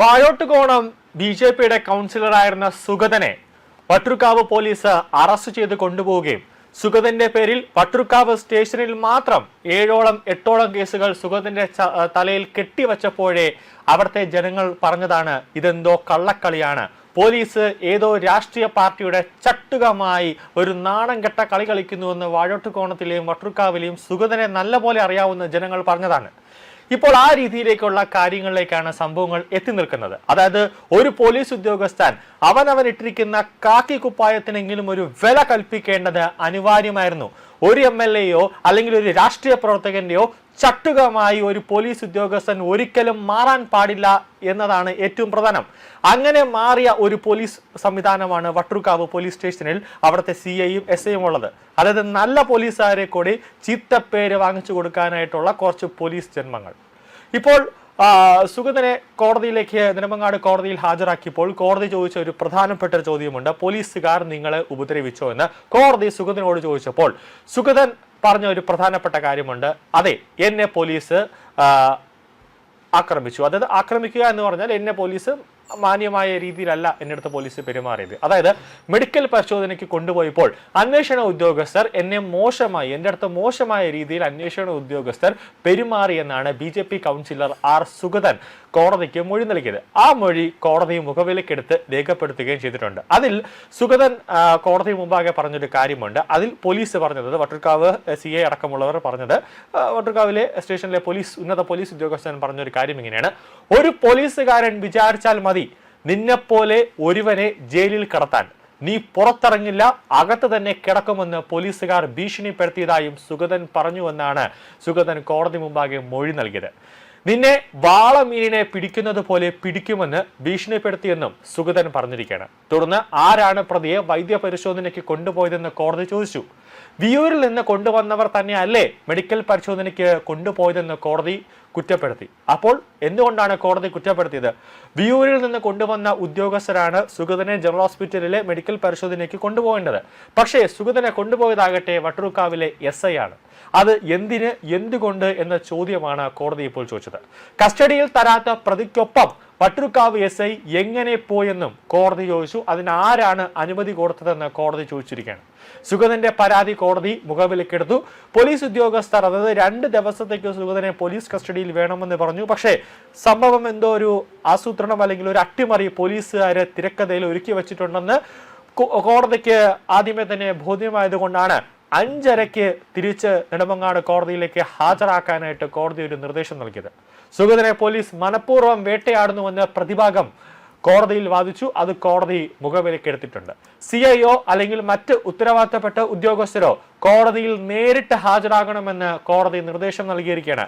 Vazhottukonam ബി.ജെ.പിയുടെ കൗൺസിലറായിരുന്ന സുഗതനെ Vattiyoorkavu police arrest ചെയ്ത് കൊണ്ടുപോവുകയും സുഗതന്റെ പേരിൽ വട്ടിയൂർക്കാവ് സ്റ്റേഷനിൽ മാത്രം 7-8 കേസുകൾ സുഗതന്റെ തലയിൽ കെട്ടിവച്ചപ്പോഴേ അവിടുത്തെ ജനങ്ങൾ പറഞ്ഞതാണ് ഇതെന്തോ കള്ളക്കളിയാണ്. പോലീസ് ഏതോ രാഷ്ട്രീയ പാർട്ടിയുടെ ചട്ടുകമായി ഒരു നാണം കെട്ട കളി കളിക്കുന്നുവെന്ന് വാഴോട്ടുകോണത്തിലെയും വട്ടിയൂർക്കാവിലെയും സുഗതനെ നല്ലപോലെ അറിയാവുന്ന ജനങ്ങൾ പറഞ്ഞതാണ്. ഇപ്പോൾ ആ രീതിയിലേക്കുള്ള കാര്യങ്ങളിലേക്കാണ് സംഭവങ്ങൾ എത്തി നിൽക്കുന്നത്. അതായത് ഒരു പോലീസ് ഉദ്യോഗസ്ഥൻ അവൻ ഇട്ടിരിക്കുന്ന കാക്കി കുപ്പായത്തിനെങ്കിലും ഒരു വില കൽപ്പിക്കേണ്ടത് അനിവാര്യമായിരുന്നു. ഒരു MLA-യോ അല്ലെങ്കിൽ ഒരു രാഷ്ട്രീയ പ്രവർത്തകന്റെയോ ചട്ടുകമായി ഒരു പോലീസ് ഉദ്യോഗസ്ഥൻ ഒരിക്കലും മാറാൻ പാടില്ല എന്നതാണ് ഏറ്റവും പ്രധാനം. അങ്ങനെ മാറിയ ഒരു പോലീസ് സംവിധാനമാണ് വട്ടിയൂർക്കാവ് പോലീസ് സ്റ്റേഷനിൽ അവിടുത്തെ CIയും SIയും ഉള്ളത്. അതായത് നല്ല പോലീസുകാരെ കൂടി ചീത്തപ്പേര് വാങ്ങിച്ചു കൊടുക്കാനായിട്ടുള്ള കുറച്ച് പോലീസ് ജന്മങ്ങൾ. ഇപ്പോൾ സുഗതനെ കോടതിയിലേക്ക് നെടുമങ്ങാട് കോടതിയിൽ ഹാജരാക്കിയപ്പോൾ കോടതി ചോദിച്ച ഒരു പ്രധാനപ്പെട്ട ചോദ്യമുണ്ട്. പോലീസുകാർ നിങ്ങളെ ഉപദ്രവിച്ചോ എന്ന് കോടതി സുഗതനോട് ചോദിച്ചപ്പോൾ സുഗതൻ പറഞ്ഞ ഒരു പ്രധാനപ്പെട്ട കാര്യമുണ്ട്. അതെ, എന്നെ പോലീസ് ആക്രമിച്ചു. അതായത് ആക്രമിക്കുക എന്ന് പറഞ്ഞാൽ എന്നെ പോലീസ് മാന്യമായ രീതിയിലല്ല എൻ്റെ അടുത്ത് പോലീസ് പെരുമാറിയത്. അതായത് മെഡിക്കൽ പരിശോധനയ്ക്ക് കൊണ്ടുപോയപ്പോൾ അന്വേഷണ ഉദ്യോഗസ്ഥർ എൻ്റെ അടുത്ത് മോശമായ രീതിയിൽ അന്വേഷണ ഉദ്യോഗസ്ഥർ പെരുമാറി എന്നാണ് BJP കൗൺസിലർ R. സുഗതൻ കോടതിക്ക് മൊഴി നൽകിയത്. ആ മൊഴി കോടതി മുഖവിലക്കെടുത്ത് രേഖപ്പെടുത്തുകയും ചെയ്തിട്ടുണ്ട്. അതിൽ സുഗതൻ കോടതി മുമ്പാകെ പറഞ്ഞൊരു കാര്യമുണ്ട്. അതിൽ പോലീസ് പറഞ്ഞത്, വട്ടിയൂർക്കാവ് CI അടക്കമുള്ളവർ പറഞ്ഞത്, വട്ടിയൂർക്കാവിലെ സ്റ്റേഷനിലെ ഉന്നത പോലീസ് ഉദ്യോഗസ്ഥൻ പറഞ്ഞൊരു കാര്യം ഇങ്ങനെയാണ്: ഒരു പോലീസുകാരൻ വിചാരിച്ചാൽ മതി നിന്നെപ്പോലെ ഒരുവനെ ജയിലിൽ കടത്താൻ. നീ പുറത്തിറങ്ങില്ല, അകത്ത് തന്നെ കിടക്കുമെന്ന് പോലീസുകാർ ഭീഷണിപ്പെടുത്തിയതായും സുഗതൻ പറഞ്ഞുവെന്നാണ് സുഗതൻ കോടതി മുമ്പാകെ മൊഴി നൽകിയത്. നിന്നെ വാളമീനിനെ പിടിക്കുന്നത് പോലെ പിടിക്കുമെന്ന് ഭീഷണിപ്പെടുത്തിയെന്നും സുഗതൻ പറഞ്ഞിരിക്കുകയാണ്. തുടർന്ന് ആരാണ് പ്രതിയെ വൈദ്യപരിശോധനയ്ക്ക് കൊണ്ടുപോയതെന്ന് കോടതി ചോദിച്ചു. വിയൂരിൽ നിന്ന് കൊണ്ടുവന്നവർ തന്നെയല്ലേ മെഡിക്കൽ പരിശോധനയ്ക്ക് കൊണ്ടുപോയതെന്ന് കോടതി കുറ്റപ്പെടുത്തി. അപ്പോൾ എന്തുകൊണ്ടാണ് കോടതി കുറ്റപ്പെടുത്തിയത്? വിയൂരിൽ നിന്ന് കൊണ്ടുവന്ന ഉദ്യോഗസ്ഥരാണ് സുഗതനെ ജനറൽ ഹോസ്പിറ്റലിലെ മെഡിക്കൽ പരിശോധനയ്ക്ക് കൊണ്ടുപോകേണ്ടത്. പക്ഷേ സുഗതനെ കൊണ്ടുപോയതാകട്ടെ വട്ടിയൂർക്കാവിലെ SI ആണ്. അത് എന്തുകൊണ്ട് എന്ന ചോദ്യമാണ് കോടതി ഇപ്പോൾ ചോദിച്ചത്. കസ്റ്റഡിയിൽ തരാത്ത പ്രതിക്കൊപ്പം വട്ടിയൂർക്കാവ് SI എങ്ങനെ പോയെന്നും കോടതി ചോദിച്ചു. അതിനാരാണ് അനുമതി കൊടുത്തതെന്ന് കോടതി ചോദിച്ചിരിക്കുകയാണ്. സുഗതന്റെ പരാതി കോടതി മുഖവിലക്കെടുത്തു. പോലീസ് ഉദ്യോഗസ്ഥർ അതായത് 2 ദിവസത്തേക്ക് സുഗതനെ പോലീസ് കസ്റ്റഡിയിൽ വേണമെന്ന് പറഞ്ഞു. പക്ഷേ സംഭവം എന്തോ ഒരു ആസൂത്രണം അല്ലെങ്കിൽ ഒരു അട്ടിമറി പോലീസുകാരെ തിരക്കഥയിൽ ഒരുക്കി വെച്ചിട്ടുണ്ടെന്ന് കോടതിക്ക് ആദ്യമേ തന്നെ ബോധ്യമായതുകൊണ്ടാണ് 5:30 തിരിച്ച് നെടുമങ്ങാട് കോടതിയിലേക്ക് ഹാജരാക്കാനായിട്ട് കോടതി ഒരു നിർദ്ദേശം നൽകിയത്. സുഗതനെ പോലീസ് മനഃപൂർവ്വം വേട്ടയാടുന്നുവെന്ന് പ്രതിഭാഗം കോടതിയിൽ വാദിച്ചു. അത് കോടതി മുഖവിലക്കെടുത്തിട്ടുണ്ട്. CIO അല്ലെങ്കിൽ മറ്റ് ഉത്തരവാദിത്തപ്പെട്ട ഉദ്യോഗസ്ഥരോ കോടതിയിൽ നേരിട്ട് ഹാജരാകണമെന്ന് കോടതി നിർദ്ദേശം നൽകിയിരിക്കുകയാണ്.